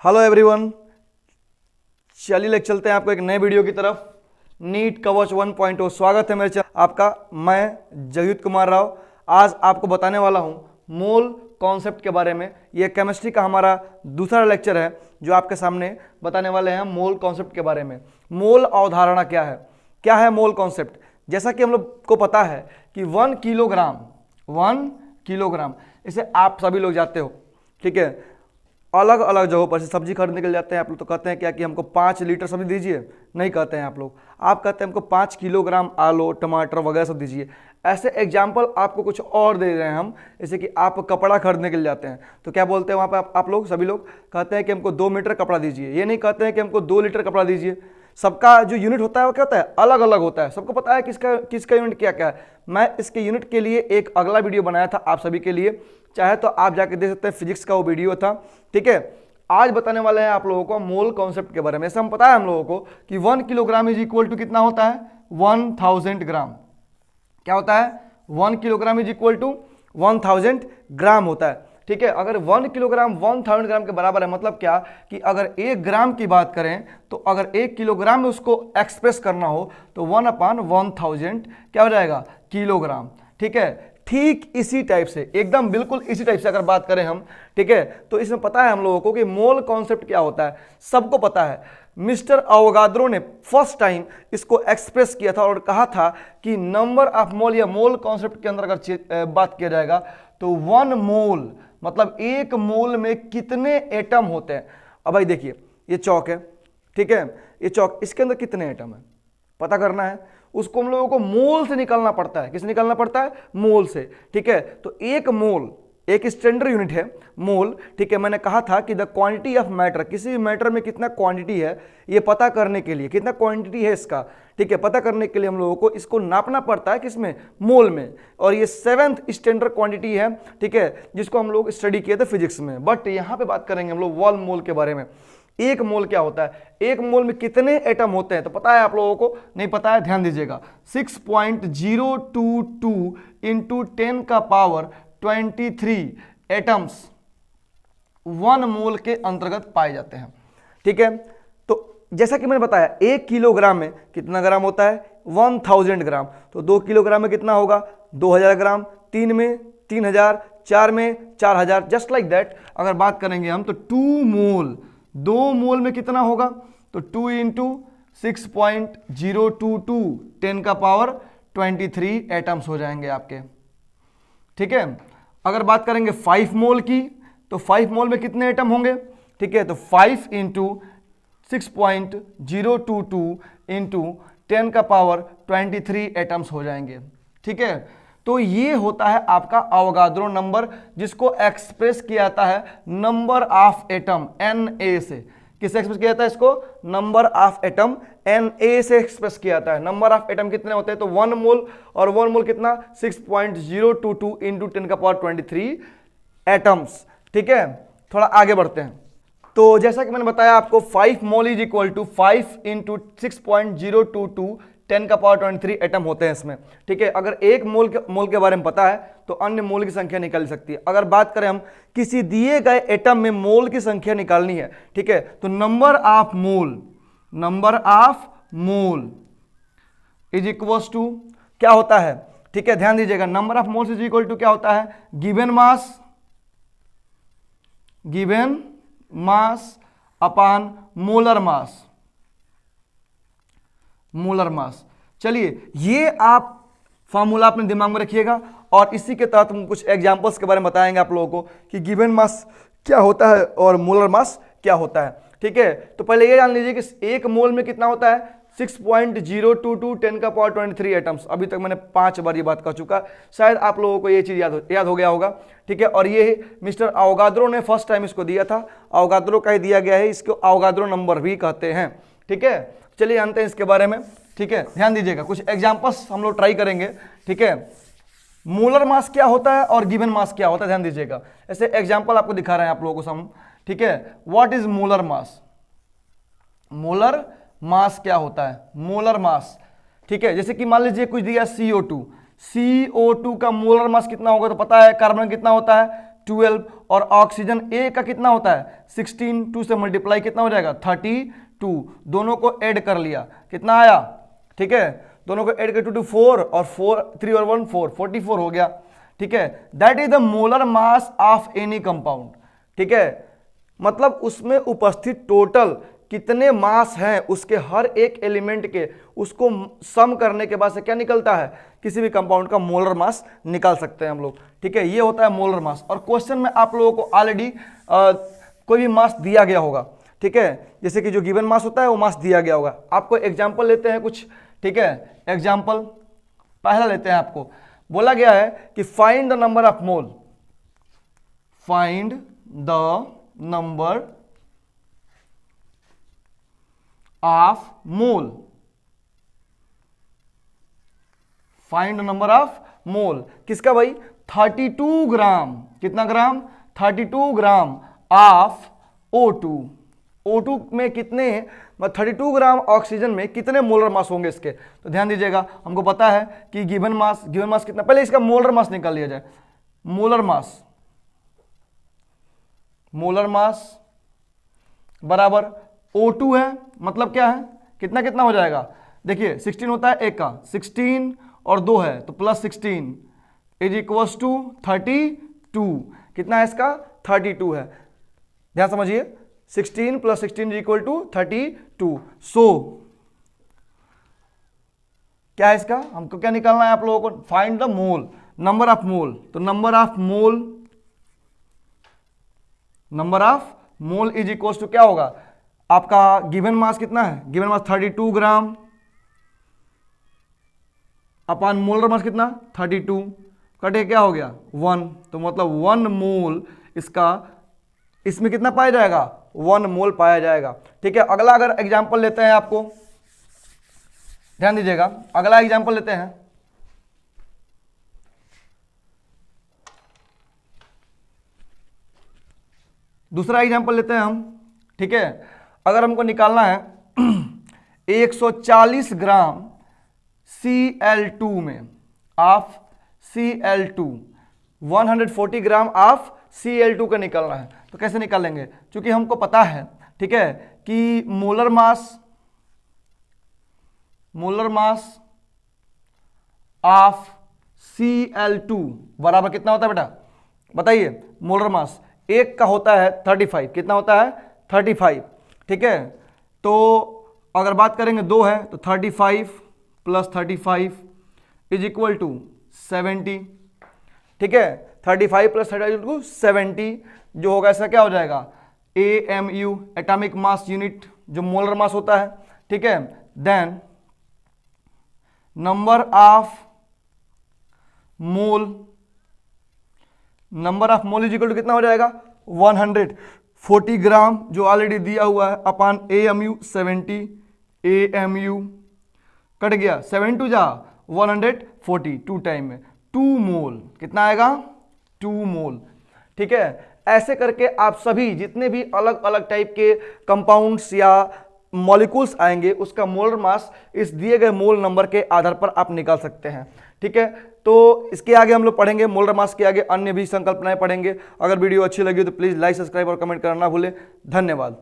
Hello everyone, चलिए लेकर चलते हैं आपको एक नए वीडियो की तरफ। नीट कवच 1.0 स्वागत है मेरे चैनल आपका। मैं जगजीत कुमार राव आज आपको बताने वाला हूं मोल कॉन्सेप्ट के बारे में। यह केमिस्ट्री का हमारा दूसरा लेक्चर है जो आपके सामने बताने वाले हैं मोल कॉन्सेप्ट के बारे में। मोल अवधारणा क्या है मोल कॉन्सेप्ट। जैसा कि हम लोग को पता है कि 1 किलोग्राम इसे आप सभी लोग जाते हो, ठीक है, अलग अलग जगहों पर से सब्जी खरीदने के लिए जाते हैं आप लोग, तो कहते हैं क्या कि हमको 5 लीटर सब्जी दीजिए। नहीं कहते हैं आप लोग, आप कहते हैं हमको 5 किलोग्राम आलू टमाटर वगैरह सब दीजिए। ऐसे एग्जाम्पल आपको कुछ और दे रहे हैं हम, जैसे कि आप कपड़ा खरीदने के लिए जाते हैं तो क्या बोलते हैं वहाँ पर आप लोग सभी लोग कहते हैं कि हमको 2 मीटर कपड़ा दीजिए। ये नहीं कहते हैं कि हमको 2 लीटर कपड़ा दीजिए। सबका जो यूनिट होता है वो क्या होता है, अलग अलग होता है। सबको पता है किसका यूनिट क्या क्या है। मैं इसके यूनिट के लिए एक अगला वीडियो बनाया था आप सभी के लिए, चाहे तो आप जाके देख सकते हैं, फिजिक्स का वो वीडियो था, ठीक है। आज बताने वाले हैं आप लोगों को मोल कॉन्सेप्ट के बारे में। ऐसे हम पता है हम लोगों को कि 1 किलोग्राम इज इक्वल टू कितना होता है, 1000 ग्राम। क्या होता है, 1 किलोग्राम इज इक्वल टू 1000 ग्राम होता है, ठीक है। अगर 1 किलोग्राम 1000 ग्राम के बराबर है, मतलब क्या कि अगर 1 ग्राम की बात करें तो अगर 1 किलोग्राम में उसको एक्सप्रेस करना हो तो 1/1000 क्या हो जाएगा, किलोग्राम, ठीक है। ठीक इसी टाइप से, एकदम बिल्कुल इसी टाइप से अगर बात करें हम, ठीक है, तो इसमें पता है हम लोगों को कि मोल कॉन्सेप्ट क्या होता है, सबको पता है। मिस्टर अवोगाद्रो ने फर्स्ट टाइम इसको एक्सप्रेस किया था और कहा था कि नंबर ऑफ मोल या मोल कॉन्सेप्ट के अंदर अगर बात किया जाएगा तो 1 मोल मतलब 1 मोल में कितने एटम होते हैं। अब भाई देखिए, ये चौक है, ठीक है, ये चौक, इसके अंदर कितने एटम है पता करना है। उसको हम लोगों को मोल से निकालना पड़ता है। किससे निकालना पड़ता है, मोल से, ठीक है। तो 1 मोल एक स्टैंडर्ड यूनिट है मोल, ठीक है। मैंने कहा था कि द क्वांटिटी ऑफ मैटर, किसी भी मैटर में कितना क्वांटिटी है ये पता करने के लिए, कितना क्वांटिटी है इसका, ठीक है, पता करने के लिए हम लोगों को इसको नापना पड़ता है किसमें, मोल में। और ये 7th स्टैंडर्ड क्वांटिटी है, ठीक है, जिसको हम लोग स्टडी किए थे फिजिक्स में। बट यहां पे बात करेंगे हम लोग 1 मोल के बारे में। 1 मोल क्या होता है, 1 मोल में कितने एटम होते हैं तो पता है आप लोगों को, नहीं पता है ध्यान दीजिएगा, 6.022 इंटू 10 का पावर 23 एटम्स 1 मोल के अंतर्गत पाए जाते हैं, ठीक है। तो जैसा कि मैंने बताया 1 किलोग्राम में कितना ग्राम होता है, 1000 ग्राम। तो 2 किलोग्राम में कितना होगा, 2000 ग्राम, 3 में 3000, 4 में 4000, जस्ट लाइक दैट। अगर बात करेंगे हम तो 2 मोल, 2 मोल में कितना होगा, तो 2 इंटू 6.022 10 का पावर 23 एटम्स हो जाएंगे आपके, ठीक है। अगर बात करेंगे 5 मोल की तो 5 मोल में कितने एटम होंगे, ठीक है, तो 5 इंटू 6.022 इंटू 10 का पावर 23 एटम्स हो जाएंगे, ठीक है। तो ये होता है आपका अवोगाद्रो नंबर, जिसको एक्सप्रेस किया जाता है नंबर ऑफ एटम Na से। किससे एक्सप्रेस किया जाता है इसको, नंबर ऑफ एटम Na से एक्सप्रेस किया जाता है। नंबर ऑफ एटम कितने होते हैं तो 1 मोल, और 1 मोल कितना 6.022 इंटू 10 का पावर 23 एटम्स, ठीक है। थोड़ा आगे बढ़ते हैं। तो जैसा कि मैंने बताया आपको 5 mole is equal to 5 into 6.022 10 का पावर 23 एटम होते हैं इसमें, ठीक है। अगर 1 मोल के बारे में पता है तो अन्य मोल की संख्या निकाल सकती है। अगर बात करें हम किसी दिए गए एटम में मोल की संख्या निकालनी है, ठीक है, तो number of mole is equal to क्या होता है, ठीक है, ध्यान दीजिएगा, number of moles is equal to क्या होता है, given mass upon molar mass. चलिए ये आप फार्मूला अपने दिमाग में रखिएगा और इसी के तहत हम कुछ एग्जांपल्स के बारे में बताएंगे आप लोगों को कि गिवन मास क्या होता है और मोलर मास क्या होता है, ठीक है। तो पहले ये जान लीजिए कि 1 मोल में कितना होता है, 6.022 10 का पावर 23 एटम्स। अभी तक मैंने 5 बार ये बात कर चुका, शायद आप लोगों को ये चीज याद हो गया होगा, ठीक है। और ये मिस्टर अवोगाद्रो ने फर्स्ट टाइम इसको दिया था, अवोगाद्रो का ही दिया गया है, इसको अवोगाद्रो नंबर भी कहते हैं, ठीक है। चलिए जानते हैं इसके बारे में, ठीक है। ध्यान दीजिएगा, कुछ एग्जांपल्स हम लोग ट्राई करेंगे, ठीक है। मोलर मास क्या होता है और गिवन मास क्या होता है, ध्यान दीजिएगा। ऐसे एग्जांपल आपको दिखा रहे हैं आप लोगों को हम, ठीक है। What is molar mass, molar mass क्या होता है, मोलर मास, ठीक है। जैसे कि मान लीजिए कुछ दिया CO2 का मोलर मास कितना होगा तो पता है, कार्बन कितना होता है 12 और ऑक्सीजन ए का कितना होता है 16, 2 से मल्टीप्लाई कितना हो जाएगा 32, दोनों को ऐड कर लिया कितना आया, ठीक है, दोनों को ऐड कर 2 4 और 4 3 और 1 4 44 हो गया, ठीक है। That is the molar mass of any compound, ठीक है, मतलब उसमें उपस्थित टोटल कितने मास हैं उसके हर एक एलिमेंट के, उसको सम करने के बाद से क्या निकलता है, किसी भी कंपाउंड का मोलर मास निकाल सकते हैं हम लोग, ठीक है। ये होता है मोलर मास। और क्वेश्चन में आप लोगों को ऑलरेडी कोई भी मास दिया गया होगा, ठीक है, जैसे कि जो गिवन मास होता है वो मास दिया गया होगा। आपको एग्जाम्पल लेते हैं कुछ, ठीक है, एग्जाम्पल पहला लेते हैं। आपको बोला गया है कि find the number of mole, find the number of mole, find number of मोल किसका भाई 32 ग्राम, कितना ग्राम 32 ग्राम ऑफ O2, O2 में कितने 32 ग्राम ऑक्सीजन में कितने मोलर मास होंगे इसके। तो ध्यान दीजिएगा, हमको पता है कि गिवन मास कितना, पहले इसका मोलर मास निकाल लिया जाए। मोलर मास बराबर O2 है, मतलब क्या है, कितना कितना हो जाएगा, देखिए 16 होता है एक का, 16 और 2 है तो प्लस 16 इज इक्वल्स टू 32, कितना है इसका 32 है, ध्यान समझिए 16 प्लस 16 इज इक्वल टू 32। सो क्या है इसका, हमको क्या निकालना है आप लोगों को, find the mole, number of mole. तो number of mole is equals to क्या होगा, आपका गिवन मास कितना है, गिवन मास 32 ग्राम अपन मोलर मास कितना 32, कटे क्या हो गया 1, तो मतलब 1 मोल इसका, इसमें कितना पाया जाएगा 1 मोल पाया जाएगा, ठीक है। अगला अगर एग्जांपल लेते हैं, आपको ध्यान दीजिएगा, अगला एग्जांपल लेते हैं, दूसरा एग्जांपल लेते हैं हम, ठीक है। अगर हमको निकालना है 140 ग्राम Cl2 में of Cl2, 140 gram of Cl2 का निकालना है, तो कैसे निकालेंगे, क्योंकि हमको पता है, ठीक है, कि मोलर मास ऑफ Cl2 बराबर कितना होता है बेटा, बताइए। मोलर मास एक का होता है 35, कितना होता है 35, ठीक है। तो अगर बात करेंगे 2 है तो 35 प्लस 35 इज इक्वल टू 70, ठीक है, 35 प्लस 35 70 जो होगा इसका क्या हो जाएगा AMU, एटॉमिक मास यूनिट, जो मोलर मास होता है, ठीक है। Then number of mole is equal to कितना हो जाएगा 140 ग्राम, जो ऑलरेडी दिया हुआ है, अपान AMU 70, AMU कट गया 7 टू जा 140, 2 टाइम में 2 मोल, कितना आएगा 2 मोल, ठीक है। ऐसे करके आप सभी जितने भी अलग अलग टाइप के कंपाउंड्स या मॉलिक्यूल्स आएंगे उसका मोलर मास इस दिए गए मोल नंबर के आधार पर आप निकाल सकते हैं, ठीक है। तो इसके आगे हम लोग पढ़ेंगे, मोलर मास के आगे अन्य भी संकल्पनाएं पढ़ेंगे। अगर वीडियो अच्छी लगी तो प्लीज़ लाइक, सब्सक्राइब और कमेंट करना ना भूलें। धन्यवाद।